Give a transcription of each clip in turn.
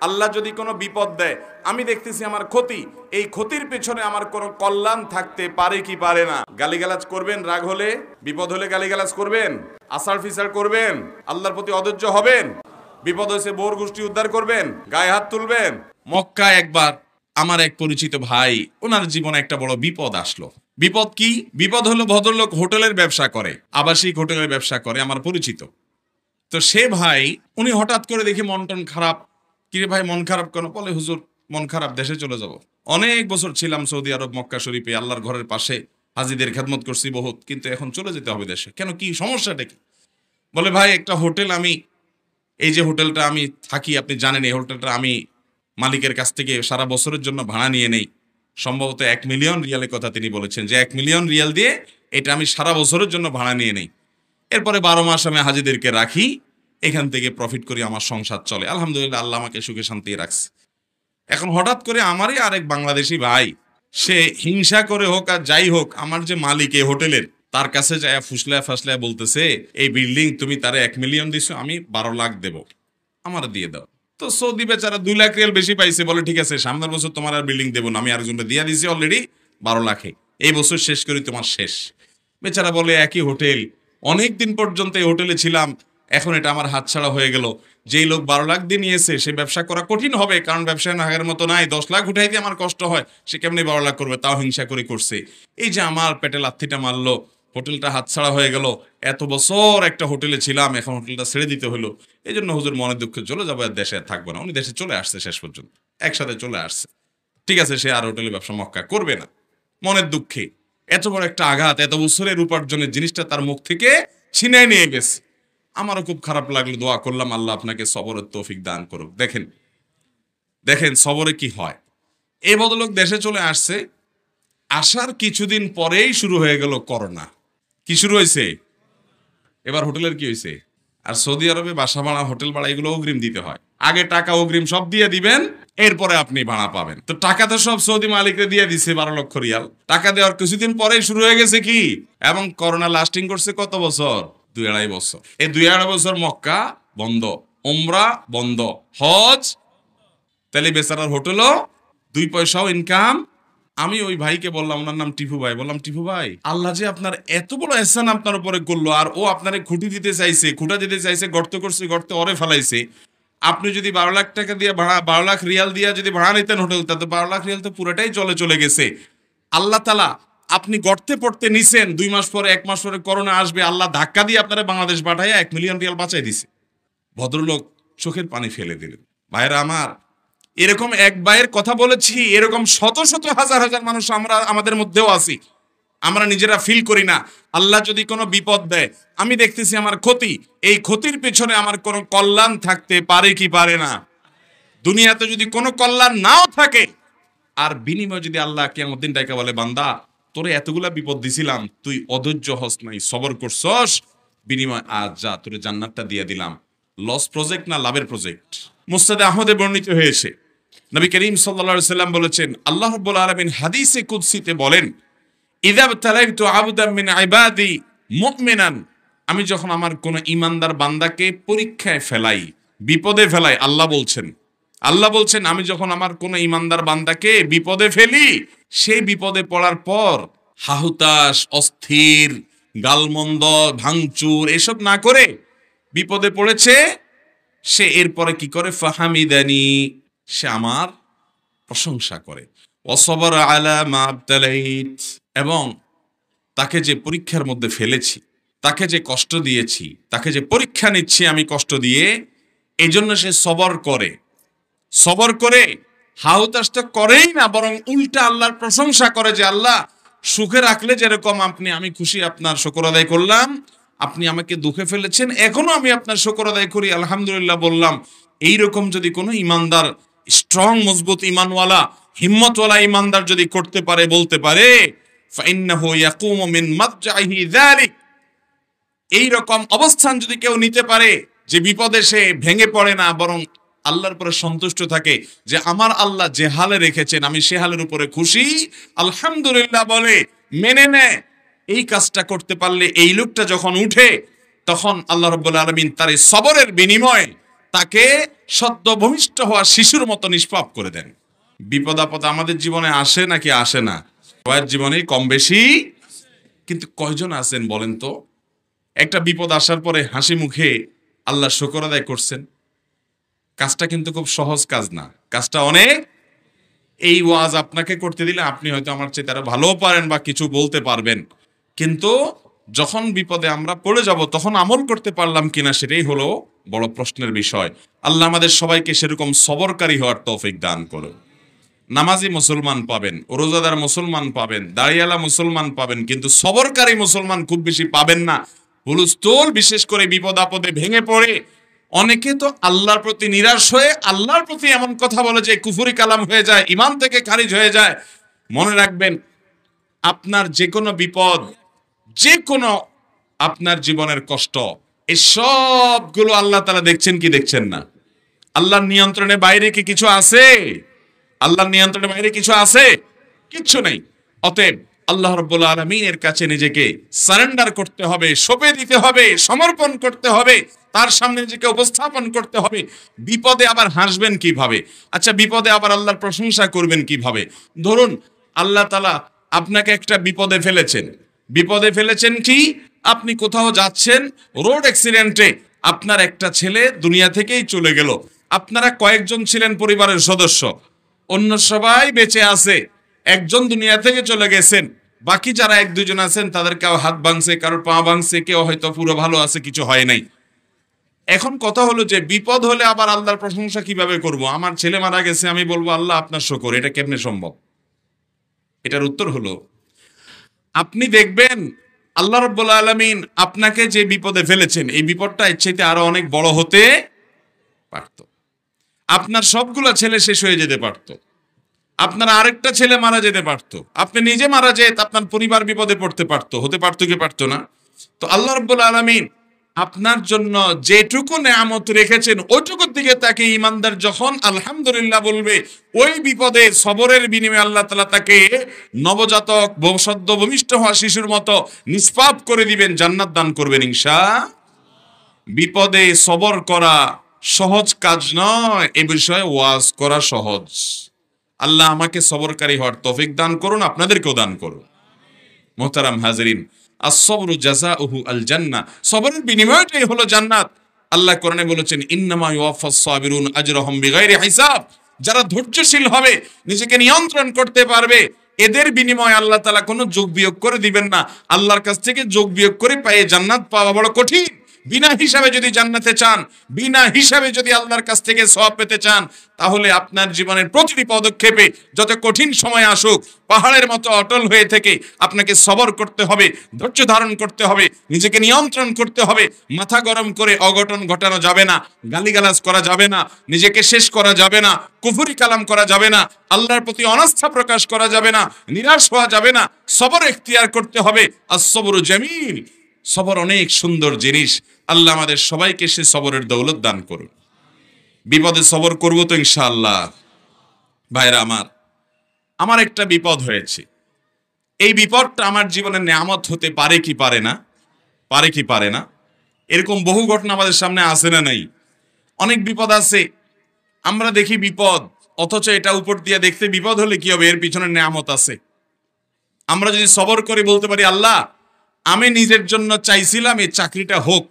আল্লাহ যদি কোনো বিপদ দেয়, আমি দেখতেছি আমার ক্ষতি, এই ক্ষতির পেছনে আমার কোনো কল্যাণ থাকতে পারে কি পারে না। গালিগালাজ করবেন, রাগ হলে, বিপদ হলে গালিগালাজ করবেন, আসার ফিসার করবেন, আল্লাহর প্রতি অধৈর্য হবেন, বিপদ হয়েছে বোর গোষ্ঠী উদ্ধার করবেন, গায়ে হাত তুলবেন। মক্কায় একবার আমার এক পরিচিত ভাই, ওনার জীবনে একটা বড় বিপদ আসলো। বিপদ কি? বিপদ হলো, ভদ্রলোক হোটেলের ব্যবসা করে, আবাসিক হোটেলের ব্যবসা করে, আমার পরিচিত। তো সে ভাই, উনি হঠাৎ করে দেখি মন টন খারাপ। কিরে ভাই মন খারাপ কেন? বলে হুজুর মন খারাপ, দেশে চলে যাব। অনেক বছর ছিলাম সৌদি আরব মক্কা শরীফে, আল্লাহর ঘরের পাশে হাজিদের খেদমত করছি বহুত, কিন্তু এখন চলে যেতে হবে দেশে। কেন, কি সমস্যাটা কি? বলে ভাই একটা হোটেল, আমি এই যে হোটেলটা আমি থাকি, আপনি জানেন এই হোটেলটা আমি মালিকের কাছ থেকে সারা বছরের জন্য ভাড়া নিয়ে নেই। সম্ভবত 1 মিলিয়ন রিয়ালের কথা তিনি বলেছেন, যে 1 মিলিয়ন রিয়াল দিয়ে এটা আমি সারা বছরের জন্য ভাড়া নিয়ে নেই। এরপরে 12 মাস আমি হাজিদেরকে রাখি, এখান থেকে প্রফিট করি, আমার সংসার চলে। আলহামদুলিল্লাহ, আল্লাহ আমাকে সুখে শান্তি রাখছে। এখন হঠাৎ করে আমারই আরেক বাংলাদেশি ভাই, সে হিংসা করে হোক আর যাই হোক, আমার যে মালিক এই হোটেলের, তার কাছে যায় ফুসলায় ফাসলায় বলতেছে, এই বিল্ডিং তুমি তারে 1 মিলিয়ন দিছো, আমি 12 লাখ দেব, আমার দিয়ে দাও। তো সৌদি বেচারা 2 লাখ রিয়াল বেশি পাইছে, বলে ঠিক আছে সামনের বছর তোমার আর বিল্ডিং দেবো না, আমি আরেকজনটা দিয়ে দিছি অলরেডি 12 লাখে, এই বছর শেষ করি, তোমার শেষ। বেচারা বলে একই হোটেল, অনেক দিন পর্যন্ত এই হোটেলে ছিলাম, এখন এটা আমার হাতছাড়া হয়ে গেল। যেই লোক 12 লাখ দিয়ে নিয়েছে, সে ব্যবসা করা কঠিন হবে, কারণ ব্যবসায় আগের মতো নাই। 10 লাখ উঠাই দিয়ে আমার কষ্ট হয়, সে কেমনি 12 লাখ করবে? তাও হিংসা করে করছে। এই যে আমার পেটে লাথিটা মারলো, হোটেলটা হাতছাড়া হয়ে গেল, এত বছর একটা হোটেলে ছিলাম, এখন হোটেলটা ছেড়ে দিতে হলো। এই জন্য হুজুর মনের দুঃখে চলে যাবো, আর দেশে থাকবো না। উনি দেশে চলে আসছে, শেষ পর্যন্ত একসাথে চলে আসছে। ঠিক আছে, সে আর হোটেলে ব্যবসা মক্কা করবে না। মনের দুঃখে এত বড় একটা আঘাত, এত বছরের উপার্জনের জিনিসটা তার মুখ থেকে ছিনাই নিয়ে গেছে। আমারও খুব খারাপ লাগলো, দোয়া করলাম আল্লাহ আপনাকে সবরের তৌফিক দান করুক। দেখেন দেখেন সবরে কি হয়। এই ভদ্রলোক দেশে চলে আসছে, আসার কিছুদিন পরেই শুরু হয়ে গেল করোনা। কি শুরু হয়েছে? এবার হোটেলের কি হয়েছে? আর সৌদি আরবে বাসা ভাড়া, হোটেল ভাড়া, এগুলো অগ্রিম দিতে হয়। আগে টাকা অগ্রিম সব দিয়ে দিবেন, এরপরে আপনি ভাড়া পাবেন। তো টাকা তো সব সৌদি মালিকরে দিয়ে দিছে 12 লক্ষ রিয়াল। টাকা দেওয়ার কিছুদিন পরেই শুরু হয়ে গেছে কি, এবং করোনা লাস্টিং করছে কত বছর? 2-2.5 বছর। এই 2-2.5 বছর মক্কা বন্ধ, উমরা বন্ধ, হজ। তাহলে বেচারার হোটেলও 2 পয়সাও ইনকাম। আমি ওই ভাইকে বললাম, ওনার নাম টিপু ভাই, বললাম টিপু ভাই, আল্লাহ যে আপনার এত বড় এহসান আপনার উপরে করলো, আর ও আপনারে খুঁটি দিতে চাইছে, খুঁটা দিতে চাইছে, গর্ত করছে, গর্তে অরে ফেলাইছে। আপনি যদি 12 লাখ টাকা দিয়ে ভাড়া, 12 লাখ রিয়াল দিয়ে যদি ভাড়া নিতেন হোটেলটা, তো 12 লাখ রিয়াল তো পুরোটাই চলে গেছে। আল্লাহ তাআলা আপনি গর্তে পড়তে নিছেন, 2 মাস পরে 1 মাস পরে করোনা আসবে, আল্লাহ ধাক্কা দিয়ে আপনারা বাংলাদেশ পাঠাইয়া 1 মিলিয়ন রিয়াল বাঁচাই দিছে। ভদ্রলোক চোখের পানি ফেলে দিলেন। ভাইরা আমার, এরকম এক ভাইয়ের কথা বলেছি, এরকম শত শত হাজার হাজার মানুষ আমরা আমাদের মধ্যেও আছি, আমরা নিজেরা ফিল করি না। আল্লাহ যদি কোনো বিপদ দেয়, আমি দেখতেছি আমার ক্ষতি, এই ক্ষতির পেছনে আমার কোনো কল্যাণ থাকতে পারে কি পারে না। দুনিয়াতে যদি কোনো কল্যাণ নাও থাকে, আর বিনিময় যদি আল্লাহ কিয়ামত দিন ডাইকা বলে, বান্দা তোরে এতগুলা বিপদ দিছিলাম, তুই অধৈর্য হস নাই, সবর করছস, বিনিময় আজ যা তোরে জান্নাতটা দিয়ে দিলাম। লস প্রজেক্ট না লাভের প্রজেক্ট? মুসনাদে আহমদে বর্ণিত হয়েছে, নবী করিম সাল্লাল্লাহু আলাইহি সাল্লাম বলেছেন, আল্লাহ রাব্বুল আলামিন হাদিসে কুদসিতে বলেন, ইযা বতালাইতু আবদাম মিন ইবাদি মুমিনান, আমি যখন আমার কোন ঈমানদার বান্দাকে পরীক্ষায় ফেলাই, বিপদে ফেলাই, আল্লাহ বলছেন আমি যখন আমার কোন ঈমানদার বান্দাকে বিপদে ফেলি, সেই বিপদে পড়ার পর হাহুতাশ, অস্থির, গালমন্দ, ভাঙচুর এসব না করে, বিপদে পড়েছে সে এরপরে কি করে? ফাহামিদানি, সে আমার প্রশংসা করে। ওয়াসবারা আলা মা আবতালাইত, এবং তাকে যে পরীক্ষার মধ্যে ফেলেছি, তাকে যে কষ্ট দিয়েছি, তাকে যে পরীক্ষা নিচ্ছি আমি কষ্ট দিয়ে, এই জন্য সে সবর করে হাউতাশটা করেই না, বরং উল্টা আল্লাহর প্রশংসা করে, যে আল্লাহ সুখে রাখলে যেরকম আপনি, আমি খুশি, আপনার শুকর আদায় করলাম। আপনি আমাকে দুঃখে ফেলেছেন, এখনো আমি আপনার শুকর আদায় করি, আলহামদুলিল্লাহ বললাম। এইরকম যদি কোনো ইমানদার, স্ট্রং মজবুত ইমানওয়ালা, হিম্মতওয়ালা ইমানদার যদি করতে পারে, বলতে পারে, ফাইন্নাহু ইয়াকুমু মিন মাদজাহি যালিক, এইরকম অবস্থান যদি কেউ নিতে পারে, যে বিপদে সে ভেঙে পড়ে না, বরং আল্লাহর উপরে সন্তুষ্ট থাকে, যে আমার আল্লাহ যে হালে রেখেছেন আমি সে হালের উপরে খুশি, আলহামদুলিল্লাহ বলে মেনে নেয়, এই কাজটা করতে পারলে, এই লোকটা যখন উঠে, তখন আল্লাহ রাব্বুল আলামিন তার এই সবরের বিনিময়ে তাকে সদ্য ভূমিষ্ঠ হওয়া শিশুর মতো নিষ্পাপ করে দেন। বিপদ আপদ আমাদের জীবনে আসে নাকি আসে না? সবার জীবনে কম বেশি। কিন্তু কয়জন আছেন বলেন তো একটা বিপদ আসার পরে হাসি মুখে আল্লাহ শুকর আদায় করছেন? কাজটা কিন্তু খুব সহজ কাজ না, কাজটা অনেক। এই ওয়াজ আপনাকে করতে দিলে আপনি হয়তো আমার চেয়ে তারা ভালো পারেন বা কিছু বলতে পারবেন, কিন্তু যখন বিপদে আমরা পড়ে যাব তখন আমল করতে পারলাম কিনা সেটাই হলো বড় প্রশ্নের বিষয়। আল্লাহ আমাদের সবাইকে সেরকম সবরকারী হওয়ার তৌফিক দান করুন। নামাজি মুসলমান পাবেন, রোজাদার মুসলমান পাবেন, দাড়িয়ালা মুসলমান পাবেন, কিন্তু সবরকারী মুসলমান খুব বেশি পাবেন না। হুলস্থুল, বিশেষ করে বিপদ আপদে ভেঙে পড়ে অনেকে তো আল্লাহর প্রতি নিরাশ হয়ে আল্লাহর প্রতি এমন কথা বলে যে কুফরি কালাম হয়ে যায়, ইমান থেকে খারিজ হয়ে যায়। মনে রাখবেন, আপনার যে কোনো বিপদ, যে কোনো আপনার জীবনের কষ্ট, এই সবগুলো আল্লাহ তাআলা দেখছেন কি দেখছেন না? আল্লাহর নিয়ন্ত্রণের বাইরে কি কিছু আছে? আল্লাহর নিয়ন্ত্রণের বাইরে কিছু আছে? কিচ্ছু নেই। অতএব আল্লাহ রাব্বুল আলামিনের কাছে নিজেকে সারেন্ডার করতে হবে, সঁপে দিতে হবে, সমর্পণ করতে হবে, তার সামনে নিজেকে উপস্থাপন করতে হবে। বিপদে আবার হাসবেন কিভাবে? আচ্ছা, বিপদে আবার আল্লাহর প্রশংসা করবেন কিভাবে? ধরুন আল্লাহ তাআলা আপনাকে একটা বিপদে ফেলেছেন। বিপদে ফেলেছেন কি? আপনি কোথাও যাচ্ছেন, রোড অ্যাক্সিডেন্টে আপনার একটা ছেলে দুনিয়া থেকেই চলে গেল। আপনারা কয়েকজন ছিলেন পরিবারের সদস্য, অন্য সবাই বেঁচে আছে, একজন দুনিয়া থেকে চলে গেছেন, বাকি যারা এক দুজন আছেন তাদের কেউ হাত ভাঙছে, কারোর পা ভাঙছে, কেউ হয়তো পুরো ভালো আছে, কিছু হয় নাই। এখন কথা হলো যে বিপদ হলে আবার আল্লাহর প্রশংসা কিভাবে করব? আমার ছেলে মারা গেছে, আমি বলবো আল্লাহ আপনার শুকর, এটা কেমনে সম্ভব? এটার উত্তর হলো, আপনি দেখবেন আল্লাহ রাব্বুল আলামিন আপনাকে যে বিপদে ফেলেছেন, এই বিপদটা এর চাইতে আরো অনেক বড় হতে পারত। আপনার সবগুলো ছেলে শেষ হয়ে যেতে পারত, আপনার আরেকটা ছেলে মারা যেতে পারত, আপনি নিজে মারা যেত, আপনার পরিবার বিপদে পড়তে পারতো, হতে পারতো কি পারতো না? তো আল্লাহ রাব্বুল আলামিন আপনার জন্য যেটুকু নেয়ামত রেখেছেন ওইটুকুর দিকে তাকে ইমানদার যখন আলহামদুলিল্লাহ বলবে, ওই বিপদে সবরের বিনিময়ে আল্লাহ তাআলা তাকে নবজাতক সদ্য ভূমিষ্ঠ হওয়া শিশুর মতো নিষ্পাপ করে দিবেন, জান্নাত দান করবেন ইনশাআল্লাহ। বিপদে সবর করা সহজ কাজ নয়, এ বিষয়ে ওয়াজ করা সহজ। আল্লাহ আমাকে সবরকারী হওয়ার তৌফিক দান করুন, আপনাদেরকেও দান করুন। মুহতারাম হাজিরিন, আস-সবরু জাযাউহু আল জান্নাহ, সবরের বিনিময়টাই হলো জান্নাত। আল্লাহ কোরআনে বলেছেন, ইন্নামা ইউওয়াফাস সাবিরুন আজরাহুম বিগাইরি হিসাব। যারা ধৈর্যশীল হবে, নিজেকে নিয়ন্ত্রণ করতে পারবে, এদের বিনিময়ে আল্লাহ তাআলা কোনো যোগ বিয়োগ করে দিবেন না। আল্লাহর কাছ থেকে যোগ বিয়োগ করে পেয়ে জান্নাত পাওয়া বড় কঠিন। বিনা হিসাবে যদি জান্নাতে চান, বিনা হিসাবে যদি আল্লাহর কাছ থেকে সওয়াব পেতে চান, তাহলে আপনার জীবনের প্রতিটি পদক্ষেপে যত কঠিন সময় আসুক, পাহাড়ের মতো অটল হয়ে থেকে আপনাকে সবর করতে হবে, ধৈর্য ধারণ করতে হবে, নিজেকে নিয়ন্ত্রণ করতে হবে। মাথা গরম করে অঘটন ঘটানো যাবে না, গালিগালাজ করা যাবে না, নিজেকে শেষ করা যাবে না, কুফরি কালাম করা যাবে না, আল্লাহর প্রতি অনাস্থা প্রকাশ করা যাবে না, নিরাশ হওয়া যাবে না। সবর এখতিয়ার করতে হবে। আস-সবরু জামিল, সবর অনেক সুন্দর জিনিস। আল্লাহ আমাদের সবাইকে সে সবরের দৌলত দান করুন। বিপদে সবর করব তো ইনশাআল্লাহ। ভাইরা আমার একটা বিপদ হয়েছে, এই বিপদটা আমার জীবনের নেয়ামত হতে পারে কি পারে না? পারে কি পারে না? এরকম বহু ঘটনা আমাদের সামনে আসে না নাই? অনেক বিপদ আছে, আমরা দেখি বিপদ, অথচ এটা উপর দিয়ে দেখতে বিপদ হলে কি হবে, এর পিছনে নেয়ামত আছে। আমরা যদি সবর করে বলতে পারি, আল্লাহ আমি নিজের জন্য চাইছিলাম এই চাকরিটা হোক,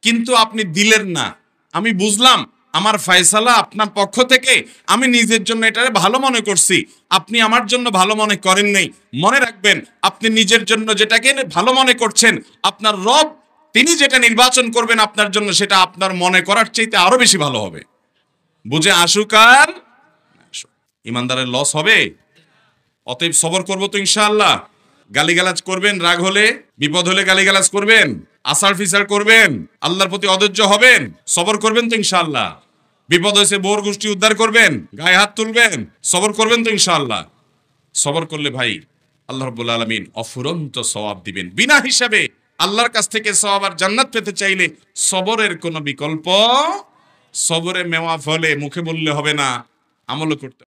কিন্তু আপনি দিলেন না, আমি বুঝলাম আমার ফয়সালা আপনার পক্ষ থেকে, আমি নিজের জন্য এটা ভালো মনে করছি, আপনি আমার জন্য ভালো মনে করেন নাই। মনে রাখবেন, আপনি নিজের জন্য যেটাকে ভালো মনে করছেন, আপনার রব তিনি যেটা নির্বাচন করবেন আপনার জন্য, সেটা আপনার মনে করার চাইতে আরো বেশি ভালো হবে। বুঝে আসুক আর ইমানদারের লস হবে। অতএব সবর করবো তো ইনশাআল্লাহ। গালিগালাজ করবেন, রাগ হলে, বিপদ হলে গালিগালাজ করবেন, আসার ফিসার করবেন, আল্লাহর প্রতি অধৈর্য হবেন, সবর করবেন তো ইনশাআল্লাহ। বিপদ হয়েছে বোর গোষ্ঠী উদ্ধার করবেন, গায়ে হাত তুলবেন, সবর করবেন তো ইনশাআল্লাহ। সবর করলে ভাই আল্লাহ রাব্বুল আলামিন অফুরন্ত সওয়াব দিবেন বিনা হিসাবে। আল্লাহর কাছ থেকে সওয়াব আর জান্নাত পেতে চাইলে সবরের কোনো বিকল্প, সবরে মেওয়া ফলে মুখে বললে হবে না, আমলও করতে